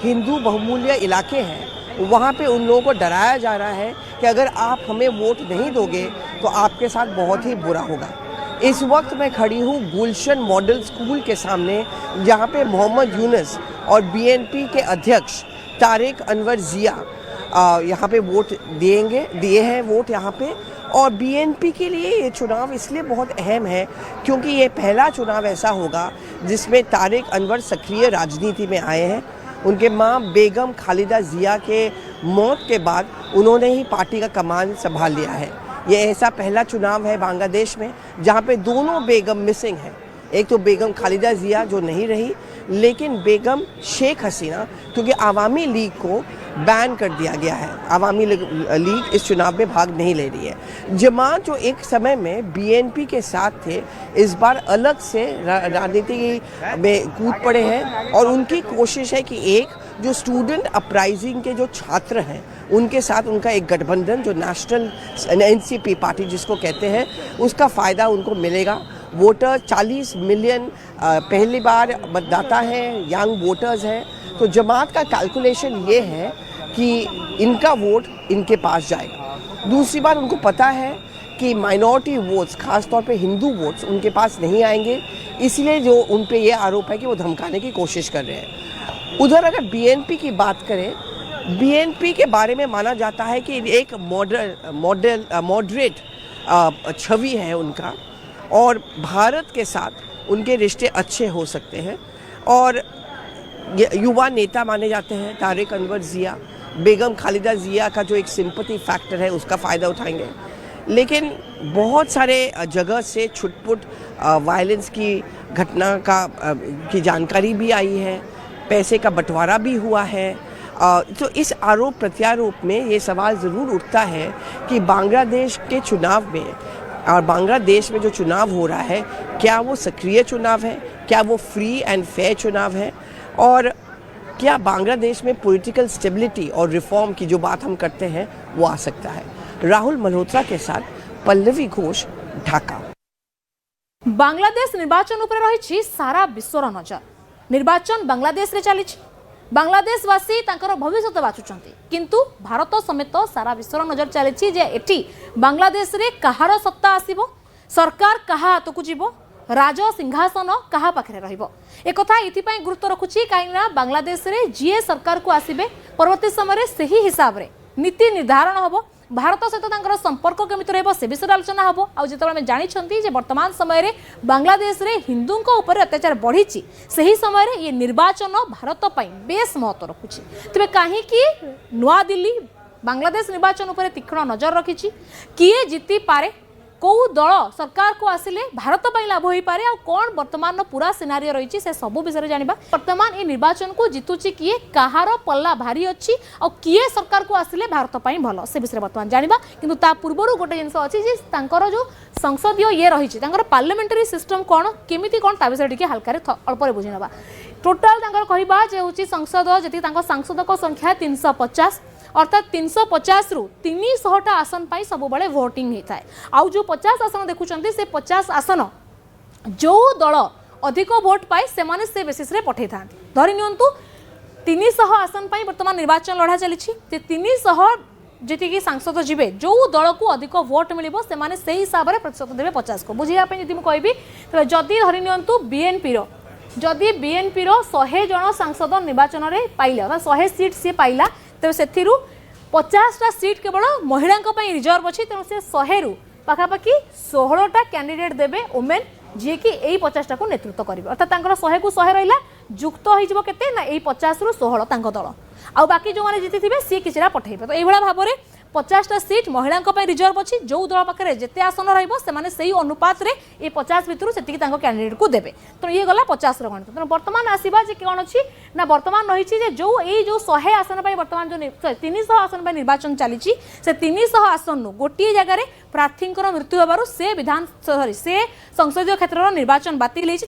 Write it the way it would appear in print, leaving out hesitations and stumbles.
हिंदू बहुमूल्य इलाके हैं, वहाँ पे उन लोगों को डराया जा रहा है कि अगर आप हमें वोट नहीं दोगे तो आपके साथ बहुत ही बुरा होगा। इस वक्त मैं खड़ी हूँ गुलशन मॉडल स्कूल के सामने, जहाँ पे मोहम्मद यूनुस और बीएनपी के अध्यक्ष तारिक अनवर जिया यहाँ पे वोट दिए हैं वोट यहाँ पे। और बीएनपी के लिए ये चुनाव इसलिए बहुत अहम है क्योंकि ये पहला चुनाव ऐसा होगा जिसमें तारिक अनवर सक्रिय राजनीति में आए हैं। उनके मां बेगम खालिदा जिया के मौत के बाद उन्होंने ही पार्टी का कमान संभाल लिया है। ये ऐसा पहला चुनाव है बांग्लादेश में जहां पे दोनों बेगम मिसिंग हैं। एक तो बेगम खालिदा जिया जो नहीं रही, लेकिन बेगम शेख हसीना, क्योंकि आवामी लीग को बैन कर दिया गया है। आवामी लीग इस चुनाव में भाग नहीं ले रही है। जमात जो एक समय में बीएनपी के साथ थे, इस बार अलग से राजनीति में कूद पड़े हैं और उनकी कोशिश है कि एक जो स्टूडेंट अपराइजिंग के जो छात्र हैं उनके साथ उनका एक गठबंधन जो नेशनल एनसीपी पार्टी जिसको कहते हैं, उसका फ़ायदा उनको मिलेगा। वोटर 40 मिलियन पहली बार मतदाता हैं, यंग वोटर्स हैं। तो जमात का कैलकुलेशन ये है कि इनका वोट इनके पास जाएगा। दूसरी बात, उनको पता है कि माइनॉरिटी वोट्स, खासतौर पे हिंदू वोट्स उनके पास नहीं आएंगे, इसलिए जो उन पे ये आरोप है कि वो धमकाने की कोशिश कर रहे हैं। उधर अगर बीएनपी की बात करें, बीएनपी के बारे में माना जाता है कि एक मॉडरेट छवि है उनका और भारत के साथ उनके रिश्ते अच्छे हो सकते हैं और युवा नेता माने जाते हैं। तारिक अनवर जिया, बेगम खालिदा जिया का जो एक सिंपैथी फैक्टर है उसका फ़ायदा उठाएंगे। लेकिन बहुत सारे जगह से छुटपुट वायलेंस की घटना की जानकारी भी आई है, पैसे का बंटवारा भी हुआ है। तो इस आरोप प्रत्यारोप में ये सवाल ज़रूर उठता है कि बांग्लादेश के चुनाव में और बांग्लादेश में जो चुनाव हो रहा है, क्या वो सक्रिय चुनाव है, क्या वो फ्री एंड फेयर चुनाव है, और क्या बांग्लादेश में पॉलिटिकल स्टेबिलिटी और रिफॉर्म की जो बात हम करते हैं वो आ सकता है। राहुल मल्होत्रा के साथ पल्लवी घोष, ढाका। बांग्लादेश निर्वाचन उपर रही सारा विश्वर नजर। निर्वाचन बांग्लादेश रे चली, बांग्लादेशवासी तांकर भविष्य बाछुचंती, किंतु भारत समेत सारा विश्वर नजर चली जे एठी बांग्लादेश रे कहार सत्ता आसीबो, सरकार कहा हाथकू जीवो, राज सिंहासन कहा पाखे रहिबो। एक कथा इथिपाई गुरुत्व रखुछि काइना बांग्लादेश रे जीए सरकार को आसीबे परवर्ती समय सही हिसाब रे नीति निर्धारण हबो। भारत सहित तांकर संपर्क केमिति रहबो से विषय आलोचना हबो। आ जेतबे हम जानिछंती जे वर्तमान समय रे बांग्लादेश रे हिंदू को ऊपर अत्याचार बढ़ीछि, सही समय रे ये निर्वाचन भारत पई बेस महत्व रखुछि। तबे काहे कि नवा दिल्ली बांग्लादेश निर्वाचन ऊपर तीक्ष्ण नजर रखिछि। किए जीति पारे, कौ दल सरकार को आसिले भारत पर लाभ हो पारे, आ कौन वर्तमान पूरा सिनारियो रही से सब विषय जानिबा। वर्तमान ये निर्वाचन को जीतुची किए, कहार पल्ला भारी अच्छी, और किए सरकार को आसिले भारत पर भल से विषय वर्तमान जानिबा। किंतु ता पूर्व गोटे जिनस अच्छी जे तांकर जो संसदीय ये रही पार्लियामेंटरी सिस्टम कौन केमिति कौन ता विषय हल्का अल्प बुझी ना। टोटाल कहवा जे संसद जी सांसद संख्या 350, अर्थात 350 रु 300 आसन पाई सब बड़े वोटिंग होता है। आउ जो 50 आसन देखुचंती से 50 आसन जो दल अधिक वोट पाए से बेसिस रे पठे था। धरि नियंतु 300 आसन पाई वर्तमान निर्वाचन लड़ा चली। 300 जी सांसद जीवे, जो दल को अधिक वोट मिलिबो सेमाने से हिसाब रे प्रतिशत देबे 50 को। बुझिया पे यदि म कहबी त जदी धरि नियंतु बीएनपी रो 100 जन सांसद निर्वाचन रे पाइले, अर्थात 100 सीट से पाइला, तेज से 50टा सीट केवल महिला रिजर्व अच्छी। तेणु से 100 रु पाखापाखि 16टा कैंडिडेट देवे ओमेन, जी कि यही 50टा को नेतृत्व करेंगे। अर्थात 100 को 100 रहा जुक्त हो केते ना, यही 50 रु 16 दल, आ बाकी जो मैंने जीति थे सी किसी पठेबे। तो यही भाव में 50टा सीट महिला रिजर्व अच्छी, जो दल पाखे जिते आसन रही अनुपात रे ये 50 भितर से कैंडिडेट को देवे। तो ये गला 50 गणित। तेनाली बर्तमान आसवा कौन अच्छी ना, बर्तमान रही जो 100 आसन बर्तमान जो 300 आसन निर्वाचन चली, से 300 आसन गोटे जगार प्रार्थी मृत्यु होबारु से विधान से संसदीय क्षेत्र निर्वाचन बातिल।